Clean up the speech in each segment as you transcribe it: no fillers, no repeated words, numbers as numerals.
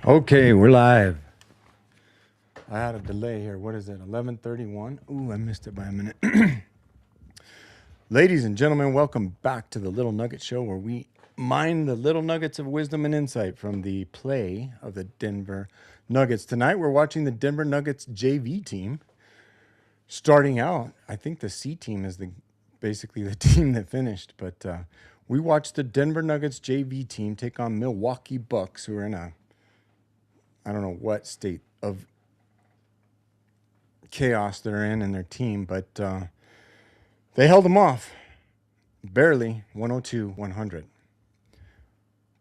Okay, we're live. I had a delay here. What is it? 11:31. Ooh, I missed it by a minute. Ladies and gentlemen, welcome back to the Little Nugget Show, where we mine the little nuggets of wisdom and insight from the play of the Denver Nuggets. Tonight, we're watching the Denver Nuggets JV team. Starting out, I think the C team is basically the team that finished, but we watched the Denver Nuggets JV team take on Milwaukee Bucks, who are in I don't know what state of chaos they're in their team, but they held them off barely, 102-100.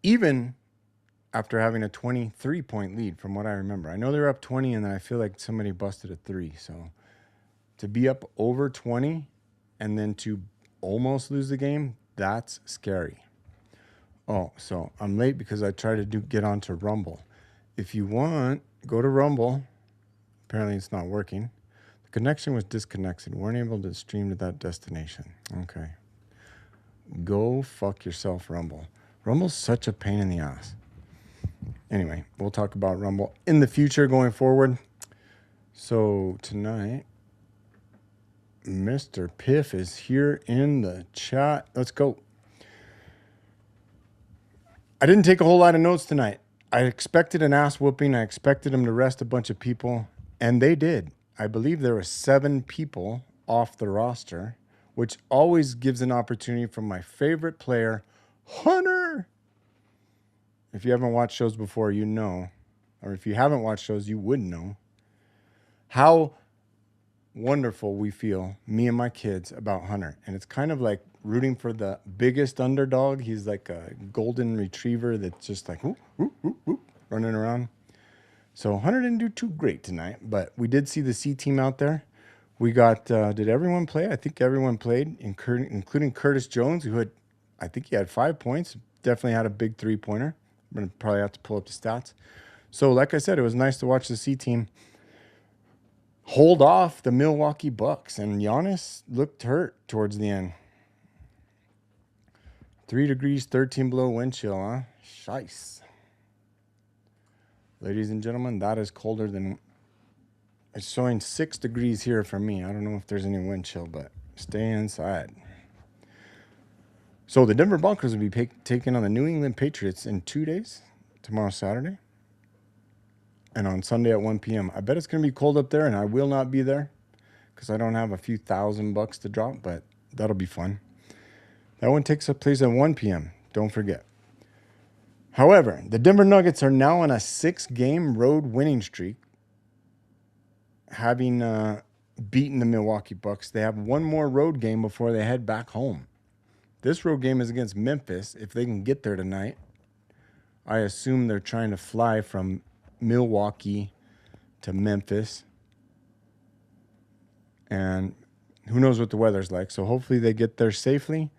Even after having a 23-point lead, from what I remember. I know they were up 20, and then I feel like somebody busted a 3. So to be up over 20 and then to almost lose the game, that's scary. Oh, so I'm late because I tried to get onto Rumble. If you want, go to Rumble. Apparently it's not working. The connection was disconnected. Weren't able to stream to that destination. Okay. Go fuck yourself, Rumble. Rumble's such a pain in the ass. Anyway, we'll talk about Rumble in the future going forward. So tonight, Mr. Piff is here in the chat. Let's go. I didn't take a whole lot of notes tonight. I expected an ass whooping. I expected them to rest a bunch of people, and they did. I believe there were 7 people off the roster, which always gives an opportunity for my favorite player, Hunter. If you haven't watched shows before, you know, or if you haven't watched shows, you would know how wonderful we feel, me and my kids, about Hunter. And it's kind of like rooting for the biggest underdog. He's like a golden retriever that's just like whoop, whoop, whoop, whoop, running around. So Hunter didn't do too great tonight, but we did see the C team out there. We got, did everyone play? I think everyone played, including Curtis Jones, who I think he had 5 points. Definitely had a big 3-pointer. I'm going to probably have to pull up the stats. So like I said, it was nice to watch the C team hold off the Milwaukee Bucks, and Giannis looked hurt towards the end. 3 degrees, 13 below wind chill, huh? Shice. Ladies and gentlemen, that is colder than... It's showing 6 degrees here for me. I don't know if there's any wind chill, but stay inside. So the Denver Broncos will be taking on the New England Patriots in 2 days. Tomorrow, Saturday. And on Sunday at 1 p.m. I bet it's going to be cold up there, and I will not be there because I don't have a few $1,000 to drop, but that'll be fun. That one takes place at 1 p.m. Don't forget. However, the Denver Nuggets are now on a 6-game road winning streak, having beaten the Milwaukee Bucks. They have one more road game before they head back home. This road game is against Memphis. If they can get there tonight, I assume they're trying to fly from Milwaukee to Memphis. And who knows what the weather's like. So hopefully they get there safely,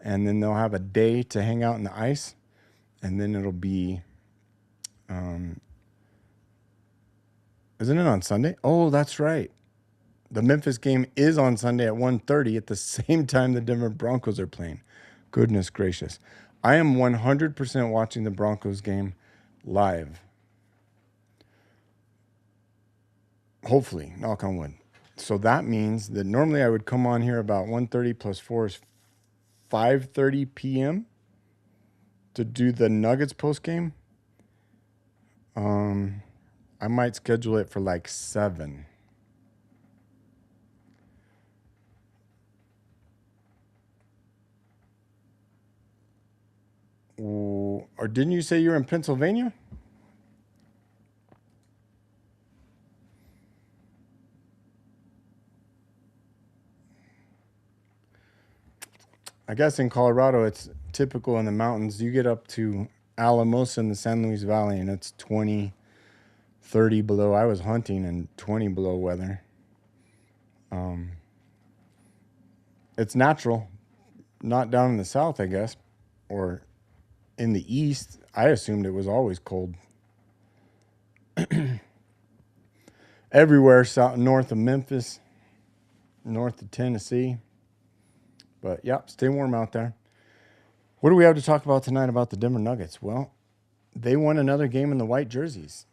and then they'll have a day to hang out in the ice. And then it'll be, isn't it on Sunday? Oh, that's right. The Memphis game is on Sunday at 1:30 at the same time the Denver Broncos are playing. Goodness gracious. I am 100% watching the Broncos game live. Hopefully, knock on wood. So that means that normally I would come on here about 1:30 plus 4 is 5:30 p.m. to do the Nuggets post game. I might schedule it for like 7. Or didn't you say you're in Pennsylvania? I guess in Colorado, it's typical in the mountains. You get up to Alamosa in the San Luis Valley, and it's 20, 30 below. I was hunting in 20 below weather. It's natural. Not down in the south, I guess, or in the east. I assumed it was always cold. Everywhere south, north of Memphis, north of Tennessee. But, yeah, stay warm out there. What do we have to talk about tonight about the Denver Nuggets? Well, they won another game in the white jerseys.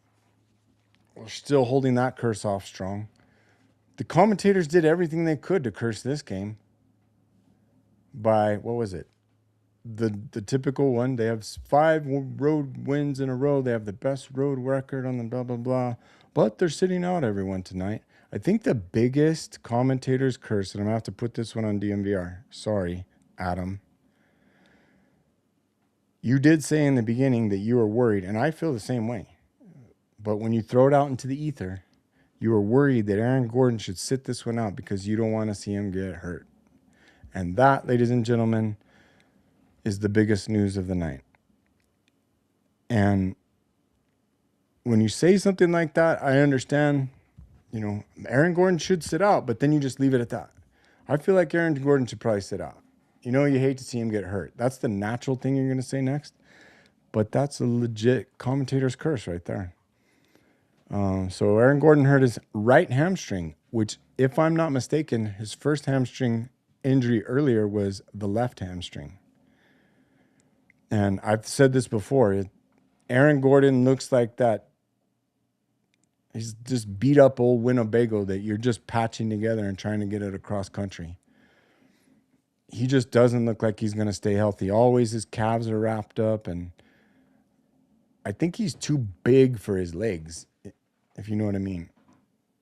We're still holding that curse off strong. The commentators did everything they could to curse this game by, what was it? The typical one. They have 5 road wins in a row. They have the best road record on the blah, blah, blah. But they're sitting out everyone tonight. I think the biggest commentator's curse, and I'm going to have to put this one on DMVR. Sorry, Adam. You did say in the beginning that you were worried, and I feel the same way. But when you throw it out into the ether, you were worried that Aaron Gordon should sit this one out because you don't want to see him get hurt. And that, ladies and gentlemen, is the biggest news of the night. And when you say something like that, I understand, Aaron Gordon should sit out, but then you just leave it at that. I feel like Aaron Gordon should probably sit out. You hate to see him get hurt. That's the natural thing you're going to say next. But that's a legit commentator's curse right there. So Aaron Gordon hurt his right hamstring, which, if I'm not mistaken, his first hamstring injury earlier was the left hamstring. And I've said this before. Aaron Gordon looks like that. He's just beat up old Winnebago that you're just patching together and trying to get it across country. He just doesn't look like he's going to stay healthy. Always his calves are wrapped up, and I think he's too big for his legs, if you know what I mean.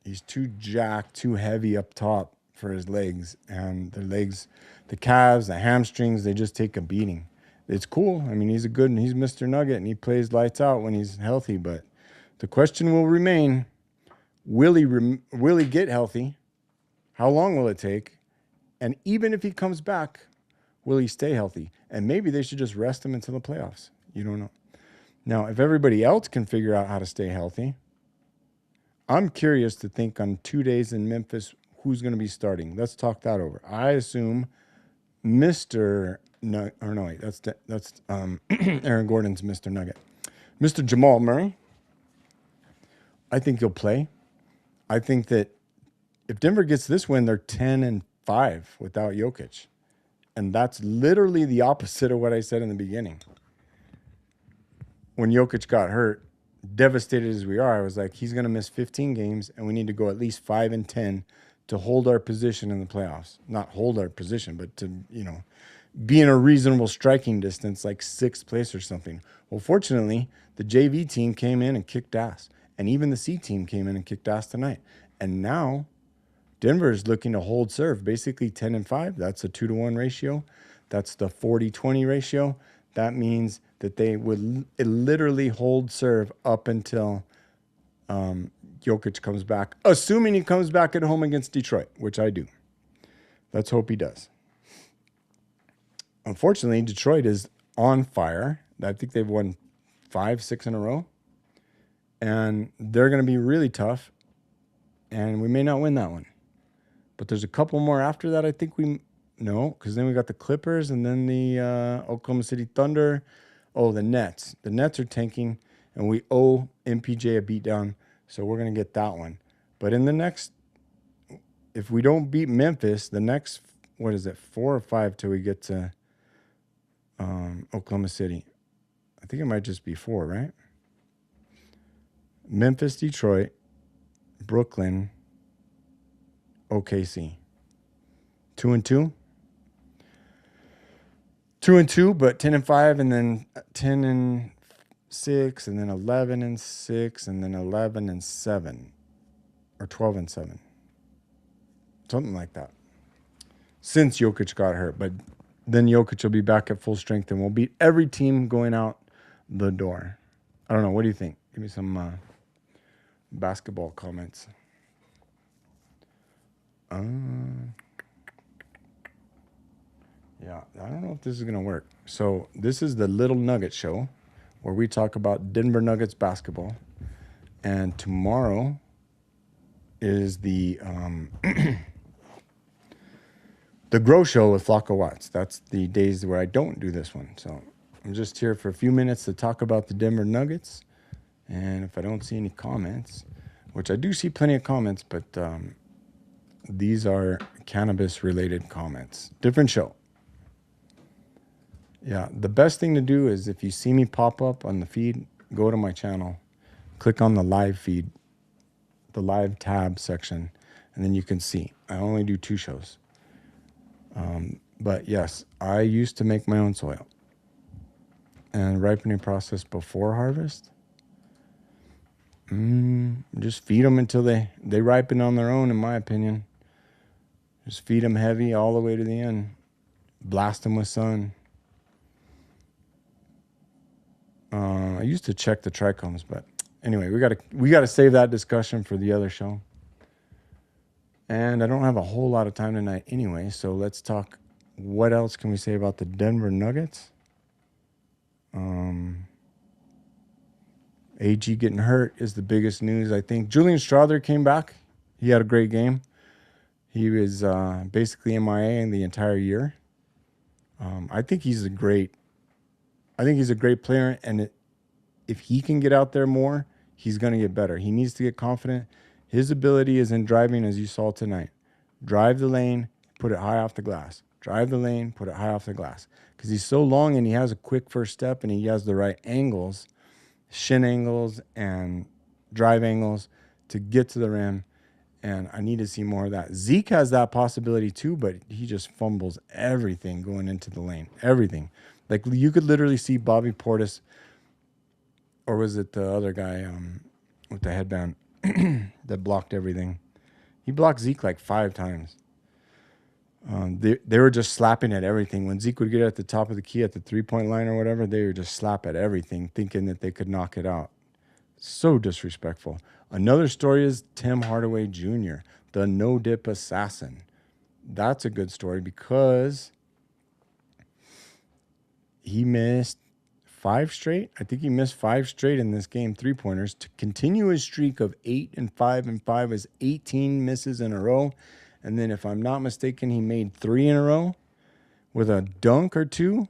He's too jacked, too heavy up top for his legs, and the legs, the calves, the hamstrings, they just take a beating. It's cool. I mean, he's Mr. Nugget, and he plays lights out when he's healthy, but the question will remain, will he get healthy? How long will it take? And even if he comes back, will he stay healthy? And maybe they should just rest him until the playoffs. You don't know. Now, if everybody else can figure out how to stay healthy, I'm curious to think on 2 days in Memphis, who's going to be starting. Let's talk that over. I assume that's Aaron Gordon's Mr. Nugget. Mr. Jamal Murray, I think he'll play. I think that if Denver gets this win, they're 10-5 without Jokic. And that's literally the opposite of what I said in the beginning. When Jokic got hurt, devastated as we are, I was like, he's going to miss 15 games, and we need to go at least 5-10 to hold our position in the playoffs. Not hold our position, but to, be in a reasonable striking distance, like 6th place or something. Well, fortunately, the JV team came in and kicked ass. And even the C team came in and kicked ass tonight. And now Denver is looking to hold serve, basically 10-5. That's a 2-to-1 ratio. That's the 40-20 ratio. That means that they would literally hold serve up until Jokic comes back, assuming he comes back at home against Detroit, which I do. Let's hope he does. Unfortunately, Detroit is on fire. I think they've won 5-6 in a row. And they're going to be really tough. And we may not win that one. But there's a couple more after that I think because then we got the Clippers and then the Oklahoma City Thunder. Oh, the Nets. The Nets are tanking, and we owe MPJ a beatdown, so we're going to get that one. But in the next, if we don't beat Memphis, the next, 4 or 5 till we get to Oklahoma City? I think it might just be 4, right? Memphis, Detroit, Brooklyn, OKC. 2-2? 2-2, but 10-5, and then 10-6, and then 11-6, and then 11-7, or 12-7, something like that. Since Jokic got hurt, but then Jokic will be back at full strength, and we'll beat every team going out the door. I don't know. What do you think? Give me some basketball comments. Yeah, I don't know if this is going to work. So this is the Little Nugget Show, where we talk about Denver Nuggets basketball. And tomorrow is the the Grow Show with Flaco Watts. That's the days where I don't do this one. So I'm just here for a few minutes to talk about the Denver Nuggets. And if I don't see any comments, which I do see plenty of comments, but these are cannabis-related comments. Different show. Yeah, the best thing to do is if you see me pop up on the feed, go to my channel, click on the live feed, the live tab section, and then you can see. I only do 2 shows. But yes, I used to make my own soil. And ripening process before harvest, just feed them until they ripen on their own, in my opinion. Just feed them heavy all the way to the end. Blast them with sun. I used to check the trichomes, but anyway, we gotta save that discussion for the other show. And I don't have a whole lot of time tonight anyway, so let's talk. What else can we say about the Denver Nuggets? AG getting hurt is the biggest news, I think. Julian Strother came back. He had a great game. He was basically MIA in the entire year. I think he's a great player, and if he can get out there more, he's going to get better. He needs to get confident. His ability is in driving, as you saw tonight. Drive the lane, put it high off the glass. Drive the lane, put it high off the glass. Because he's so long and he has a quick first step and he has the right angles, shin angles and drive angles to get to the rim. And I need to see more of that. Zeke has that possibility too, but he just fumbles everything going into the lane. Everything. Like you could literally see Bobby Portis, or was it the other guy with the headband that blocked everything? He blocked Zeke like 5 times. They were just slapping at everything. When Zeke would get at the top of the key at the 3-point line or whatever, they would just slap at everything, thinking that they could knock it out. So disrespectful. Another story is Tim Hardaway Jr., the no-dip assassin. That's a good story because he missed 5 straight. I think he missed 5 straight in this game, 3-pointers. To continue his streak of 8 and 5 and 5 is 18 misses in a row. And then if I'm not mistaken, he made 3 in a row with a dunk or 2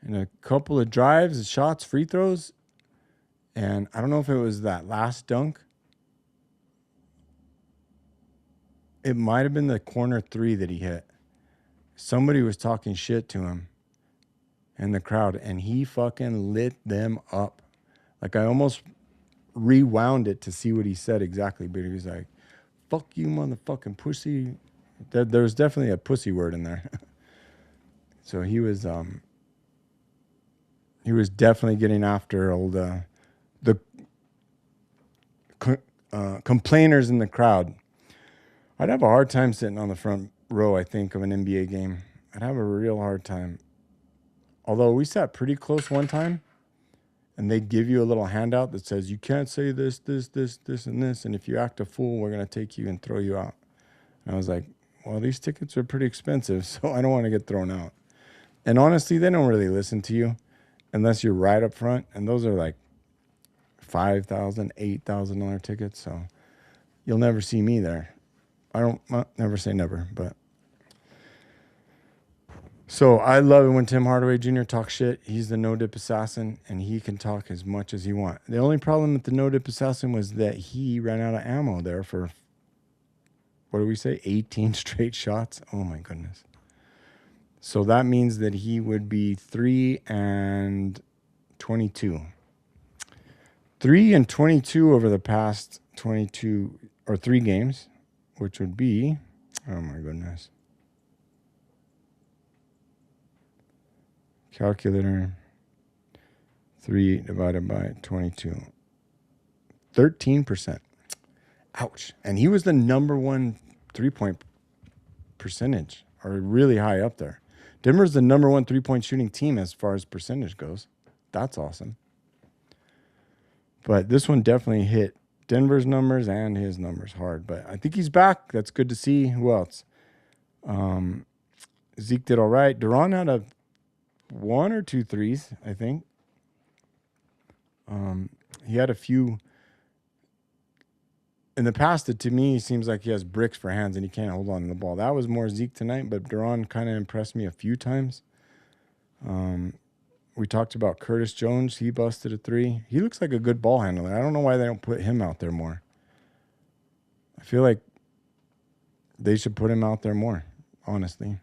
and a couple of drives, shots, free throws. And I don't know if it was that last dunk. It might have been the corner 3 that he hit. Somebody was talking shit to him in the crowd, and he fucking lit them up. Like, I almost rewound it to see what he said exactly, but he was like, fuck you, motherfucking pussy. There's definitely a pussy word in there. So he was definitely getting after old the complainers in the crowd. I'd have a hard time sitting on the front row, I think, of an NBA game. I'd have a real hard time. Although we sat pretty close one time, and they give you a little handout that says, you can't say this, this, this, this, and this, and if you act a fool, we're going to take you and throw you out. And I was like, well, these tickets are pretty expensive, so I don't want to get thrown out. And honestly, they don't really listen to you unless you're right up front, and those are like $5,000, $8,000 tickets, so you'll never see me there. Never say never, but. So I love it when Tim Hardaway Jr. talks shit. He's the no-dip assassin, and he can talk as much as he wants. The only problem with the no-dip assassin was that he ran out of ammo there for, what do we say, 18 straight shots? Oh, my goodness. So that means that he would be 3 and 22. 3 and 22 over the past 22 or 3 games, which would be, oh, my goodness. Calculator, 3 divided by 22. 13%. Ouch. And he was the number 1 3-point percentage, or really high up there. Denver's the number 1 3-point shooting team as far as percentage goes. That's awesome. But this one definitely hit Denver's numbers and his numbers hard. But I think he's back. That's good to see. Who else? Zeke did all right. Duran had a 1 or 2 threes, I think. He had a few. In the past, to me, it seems like he has bricks for hands and he can't hold on to the ball. That was more Zeke tonight, but Duran kind of impressed me a few times. We talked about Curtis Jones. He busted a 3. He looks like a good ball handler. I don't know why they don't put him out there more. I feel like they should put him out there more, honestly.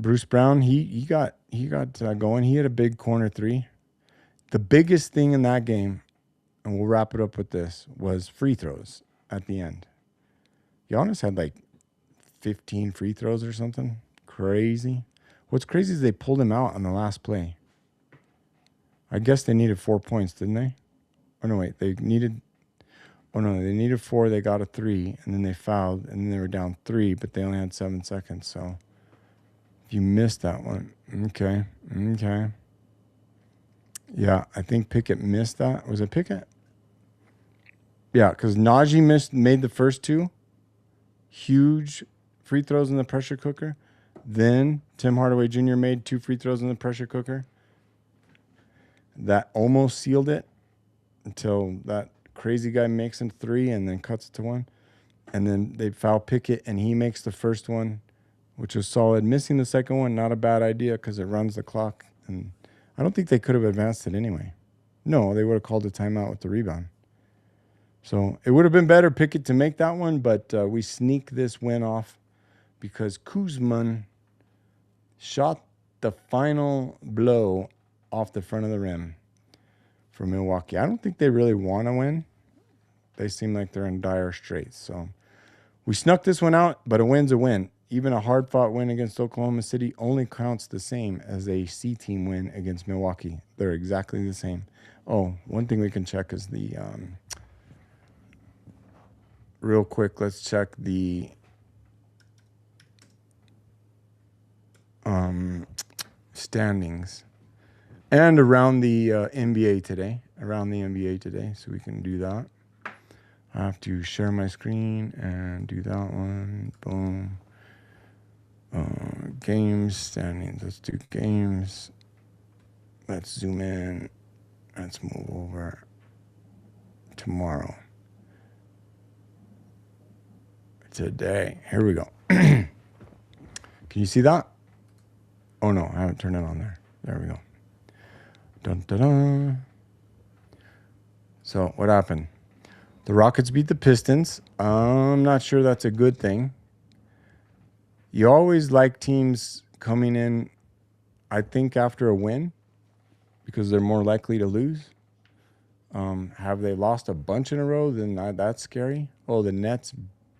Bruce Brown, he got going. He had a big corner three. The biggest thing in that game, and we'll wrap it up with this, was free throws at the end. Giannis had like 15 free throws or something. Crazy. What's crazy is they pulled him out on the last play. I guess they needed 4 points, didn't they? Oh, no, wait. They needed 4. They got a 3, and then they fouled, and then they were down 3, but they only had 7 seconds. So if you missed that one, okay. Yeah, I think Pickett missed that. Was it Pickett? Yeah, because Najee made the first 2 huge free throws in the pressure cooker. Then Tim Hardaway Jr. made 2 free throws in the pressure cooker. That almost sealed it until that crazy guy makes him 3 and then cuts it to 1. And then they foul Pickett, and he makes the first one, which was solid. Missing the second one, not a bad idea because it runs the clock. And I don't think they could have advanced it anyway. No, they would have called a timeout with the rebound. So it would have been better Pickett to make that one, but we sneak this win off because Kuzman shot the final blow off the front of the rim for Milwaukee. I don't think they really want to win. They seem like they're in dire straits. So we snuck this one out, but a win's a win. Even a hard-fought win against Oklahoma City only counts the same as a C-team win against Milwaukee. They're exactly the same. Oh, one thing we can check is the... real quick, let's check the standings. And around the NBA today. So we can do that. I have to share my screen and do that one. Boom. Games, standings. Let's do games. Let's zoom in. Let's move over. Tomorrow. Today. Here we go. Can you see that? Oh, no. I haven't turned it on there. There we go. Dun, dun, dun. So what happened? The Rockets beat the Pistons. I'm not sure that's a good thing. You always like teams coming in, I think, after a win because they're more likely to lose. Have they lost a bunch in a row? Then that's scary. Oh, the Nets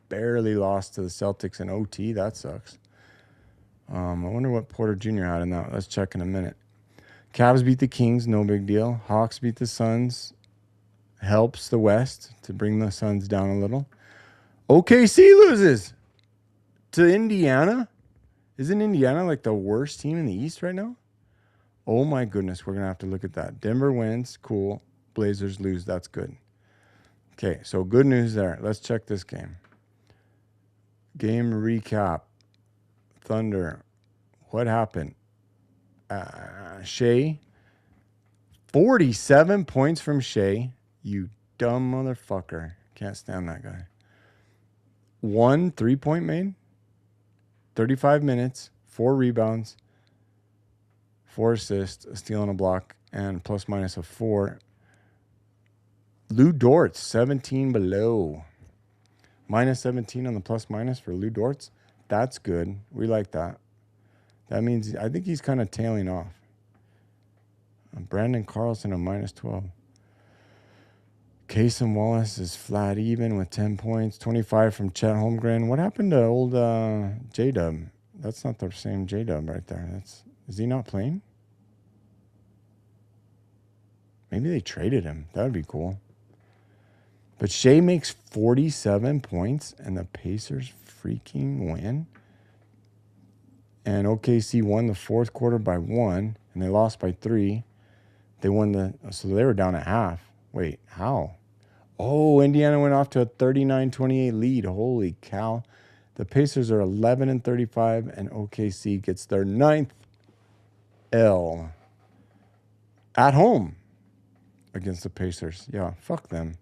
barely lost to the Celtics in OT. That sucks. I wonder what Porter Jr. had in that. Let's check in a minute. Cavs beat the Kings, no big deal. Hawks beat the Suns. Helps the West to bring the Suns down a little. OKC loses to Indiana. Isn't Indiana like the worst team in the East right now? Oh my goodness, we're going to have to look at that. Denver wins, cool. Blazers lose, that's good. Okay, so good news there. Let's check this game. Game recap. Thunder. What happened? Shea. 47 points from Shea. You dumb motherfucker. Can't stand that guy. 1 3-point made. 35 minutes. 4 rebounds. 4 assists. A steal and a block. And plus minus of 4. Lou Dortz. 17 below. Minus 17 on the plus minus for Lou Dortz. That's good. We like that. That means I think he's kind of tailing off. Brandon Carlson a minus 12. Kasem Wallace is flat even with 10 points. 25 from Chet Holmgren. What happened to old J-Dub? That's not the same J-Dub right there. Is he not playing? Maybe they traded him. That would be cool. But Shea makes 47 points and the Pacers freaking win. And OKC won the fourth quarter by 1 and they lost by 3. They won so they were down at half. Wait, how? Oh, Indiana went off to a 39-28 lead. Holy cow. The Pacers are 11-35 and OKC gets their 9th L at home against the Pacers. Yeah, fuck them.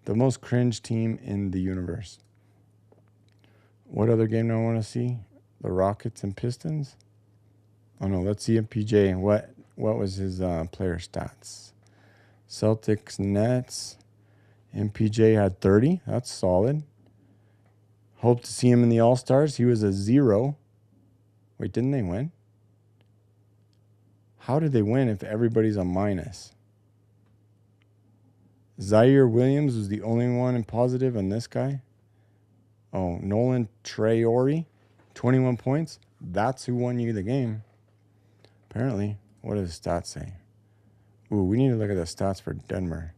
The most cringe team in the universe. What other game do I want to see? The Rockets and Pistons? Oh, no. Let's see MPJ. What was his player stats? Celtics, Nets. MPJ had 30. That's solid. Hope to see him in the All-Stars. He was a 0. Wait, didn't they win? How did they win if everybody's a minus? Zaire Williams was the only one in positive on this guy. Oh, Nolan Traore, 21 points. That's who won you the game. Apparently. What does the stats say? Ooh, we need to look at the stats for Denver.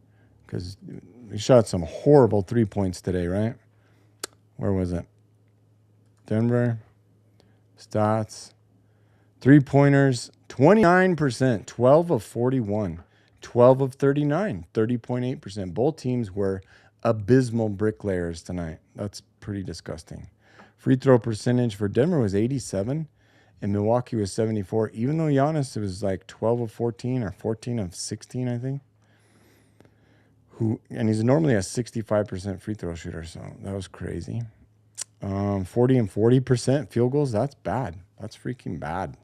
Because we shot some horrible 3 points today, right? Where was it? Denver. Stats. 3-pointers. 29%. 12 of 41. 12 of 39. 30.8%. Both teams were abysmal bricklayers tonight. That's pretty disgusting. Free throw percentage for Denver was 87. And Milwaukee was 74. Even though Giannis was like 12 of 14 or 14 of 16, I think. And he's normally a 65% free throw shooter, so that was crazy. 40 and 40% field goals, that's bad. That's freaking bad.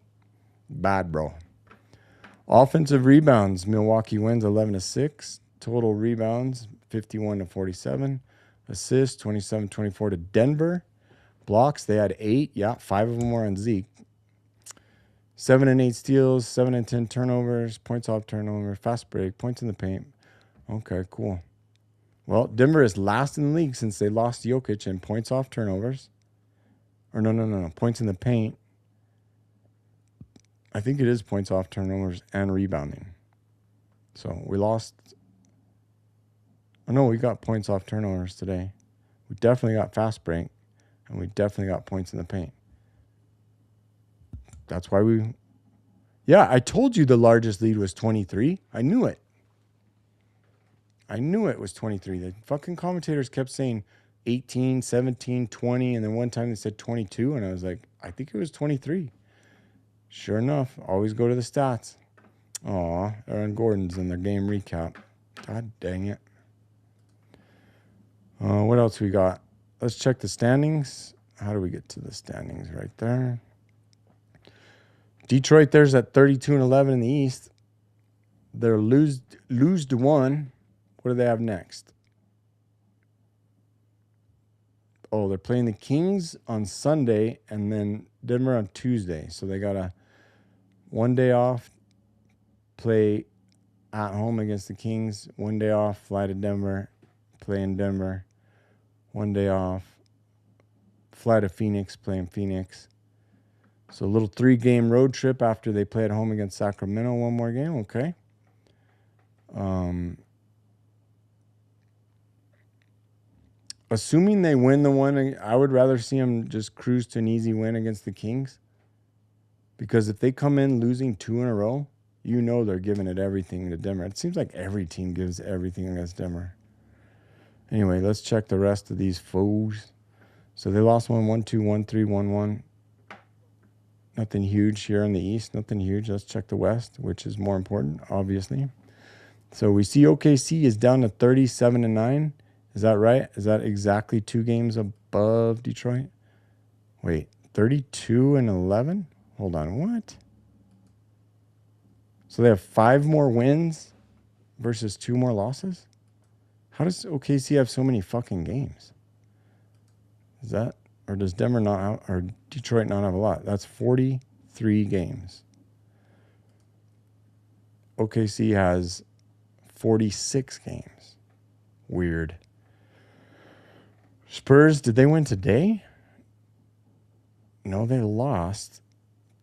Bad, bro. Offensive rebounds, Milwaukee wins 11-6. Total rebounds, 51-47. Assists, 27-24 to Denver. Blocks, they had 8. Yeah, 5 of them were on Zeke. 7 and 8 steals, 7 and 10 turnovers, points off turnover, fast break, points in the paint. Okay, cool. Well, Denver is last in the league since they lost Jokic in points off turnovers. Or no. Points in the paint. I think it is points off turnovers and rebounding. So we lost. Oh, no, we got points off turnovers today. We definitely got fast break. And we definitely got points in the paint. That's why we... Yeah, I told you the largest lead was 23. I knew it. I knew it was 23. The fucking commentators kept saying 18, 17, 20, and then one time they said 22, and I was like, I think it was 23. Sure enough, always go to the stats. Aw, Aaron Gordon's in their game recap. God dang it. What else we got? Let's check the standings. How do we get to the standings? Right there. Detroit, there's at 32-11 in the East. They're lose to 1. What do they have next? Oh, they're playing the Kings on Sunday and then Denver on Tuesday. So they got a 1 day off, play at home against the Kings. 1 day off, fly to Denver, play in Denver. 1 day off, fly to Phoenix, play in Phoenix. So a little 3-game road trip after they play at home against Sacramento. 1 more game, okay. Assuming they win the one, I would rather see them just cruise to an easy win against the Kings. Because if they come in losing 2 in a row, you know they're giving it everything to Denver. It seems like every team gives everything against Denver. Anyway, let's check the rest of these foes. So they lost 1-1, 2-1, 3-1, 1. Nothing huge here in the East. Nothing huge. Let's check the West, which is more important, obviously. So we see OKC is down to 37-9. Is that right? Is that exactly 2 games above Detroit? Wait, 32-11? Hold on, what? So they have 5 more wins versus 2 more losses? How does OKC have so many fucking games? Is that, or does Denver not have, or Detroit not have a lot? That's 43 games. OKC has 46 games. Weird. Spurs, did they win today? No, they lost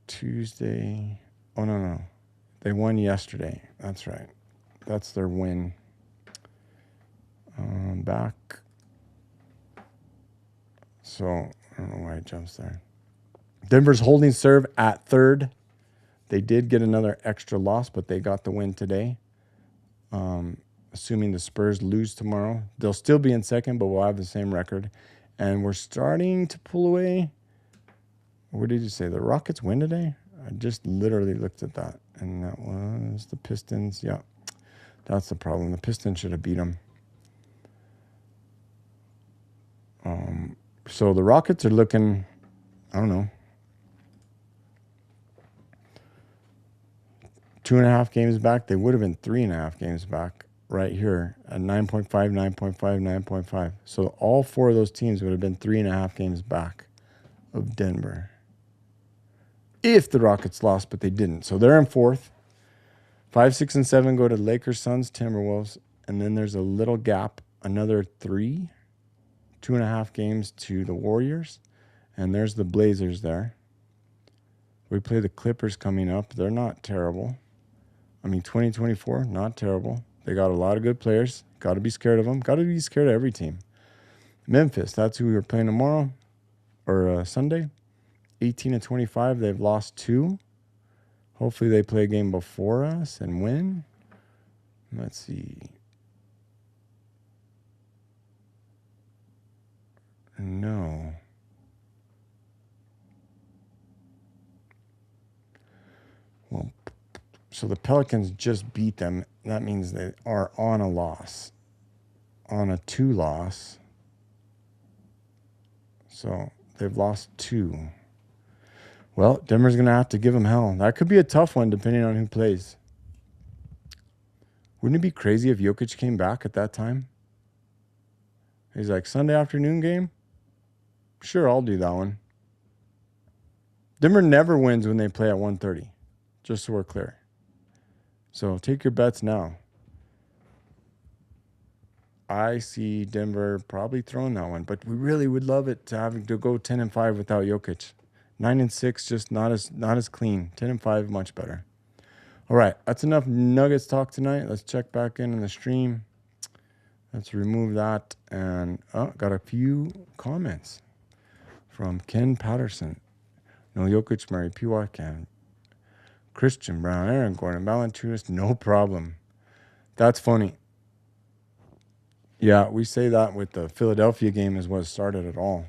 Tuesday. Oh, no. They won yesterday. That's right. That's their win. Back. So, I don't know why it jumps there. Denver's holding serve at 3rd. They did get another extra loss, but they got the win today. Assuming the Spurs lose tomorrow. They'll still be in 2nd, but we'll have the same record. And we're starting to pull away. What did you say? The Rockets win today? I just literally looked at that. And that was the Pistons. Yeah, that's the problem. The Pistons should have beat them. So the Rockets are looking, I don't know, 2.5 games back. They would have been 3.5 games back right here at 9.5, 9.5, 9.5. So all 4 of those teams would have been 3.5 games back of Denver. if the Rockets lost, but they didn't. So they're in fourth. 5, 6, and 7 go to Lakers, Suns, Timberwolves. And then there's a little gap, another 2.5 games to the Warriors. And there's the Blazers there. We play the Clippers coming up. They're not terrible. 2024, not terrible. They got a lot of good players. Got to be scared of them. Got to be scared of every team. Memphis, that's who we were playing tomorrow or Sunday. 18-25. They've lost 2. Hopefully they play a game before us and win. Let's see. No. Well, so the Pelicans just beat them. That means they are on a loss. On a 2 loss. So they've lost 2. Well, Denver's going to have to give them hell. That could be a tough one depending on who plays. Wouldn't it be crazy if Jokic came back at that time? He's like, Sunday afternoon game? Sure, I'll do that one. Denver never wins when they play at 1:30, just so we're clear. So take your bets now. I see Denver probably throwing that one, but we really would love it to having to go 10-5 without Jokic. 9-6, just not as clean. 10-5, much better. All right, that's enough Nuggets talk tonight. Let's check back in the stream. Let's remove that. And got a few comments from Ken Patterson. No Jokic, Murray, P. Watkan, Christian Brown, Aaron Gordon, Valanciunas, no problem. That's funny. Yeah, we say that with the Philadelphia game is what started it all.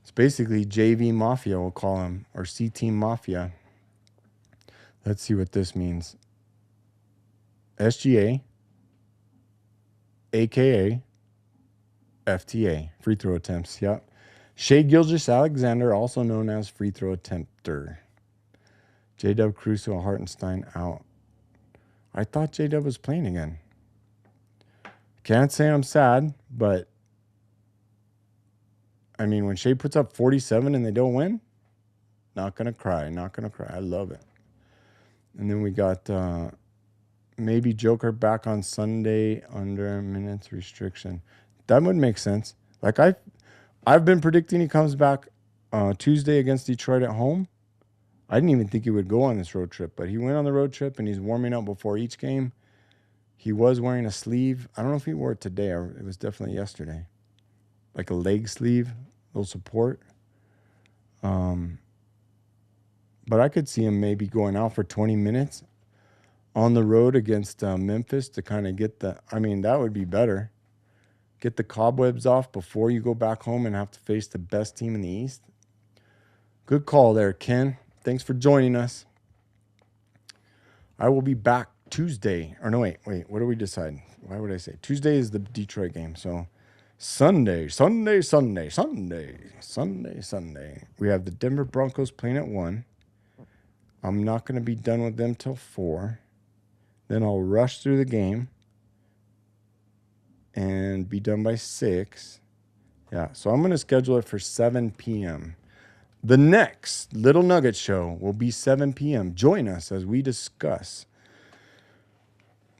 It's basically JV Mafia, we'll call him, or C-Team Mafia. Let's see what this means. SGA, AKA, FTA, free throw attempts, yep. Shai Gilgeous-Alexander, also known as free throw attempter. J-Dub Crusoe, Hartenstein out. I thought J-Dub was playing again. Can't say I'm sad, but when Shai puts up 47 and they don't win, not going to cry. I love it. And then we got maybe Joker back on Sunday under minutes restriction. That would make sense. Like I've been predicting he comes back Tuesday against Detroit at home. I didn't even think he would go on this road trip, but he went on the road trip and he's warming up before each game. He was wearing a sleeve. I don't know if he wore it today or it was definitely yesterday. Like a leg sleeve, a little support. But I could see him maybe going out for 20 minutes on the road against Memphis to kind of get that would be better. Get the cobwebs off before you go back home and have to face the best team in the East. Good call there, Ken. Thanks for joining us. I will be back Tuesday. Or no, wait. What do we decide? Why would I say? Tuesday is the Detroit game. So Sunday. We have the Denver Broncos playing at 1. I'm not going to be done with them till 4. Then I'll rush through the game and be done by 6. Yeah, so I'm going to schedule it for 7 p.m. The next Little Nugget Show will be 7 p.m. Join us as we discuss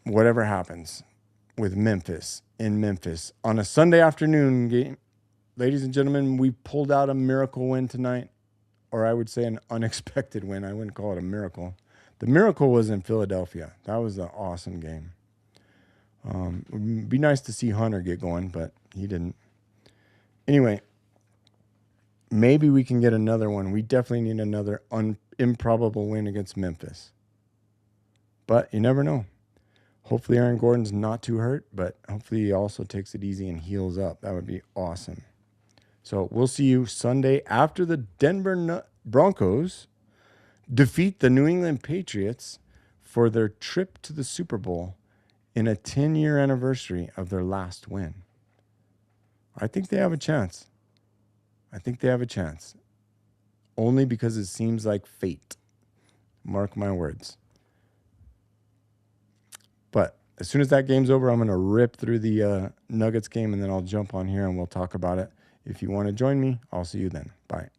whatever happens with Memphis in Memphis on a Sunday afternoon game. Ladies and gentlemen, we pulled out a miracle win tonight, or I would say an unexpected win. I wouldn't call it a miracle. The miracle was in Philadelphia. That was an awesome game. It would be nice to see Hunter get going, but he didn't. Anyway, maybe we can get another one. We definitely need another improbable win against Memphis. But you never know. Hopefully Aaron Gordon's not too hurt, but hopefully he also takes it easy and heals up. That would be awesome. So we'll see you Sunday after the Denver Broncos defeat the New England Patriots for their trip to the Super Bowl in a 10-year anniversary of their last win. I think they have a chance. Only because it seems like fate. Mark my words. But as soon as that game's over, I'm going to rip through the Nuggets game, and then I'll jump on here and we'll talk about it. If you want to join me, I'll see you then. Bye.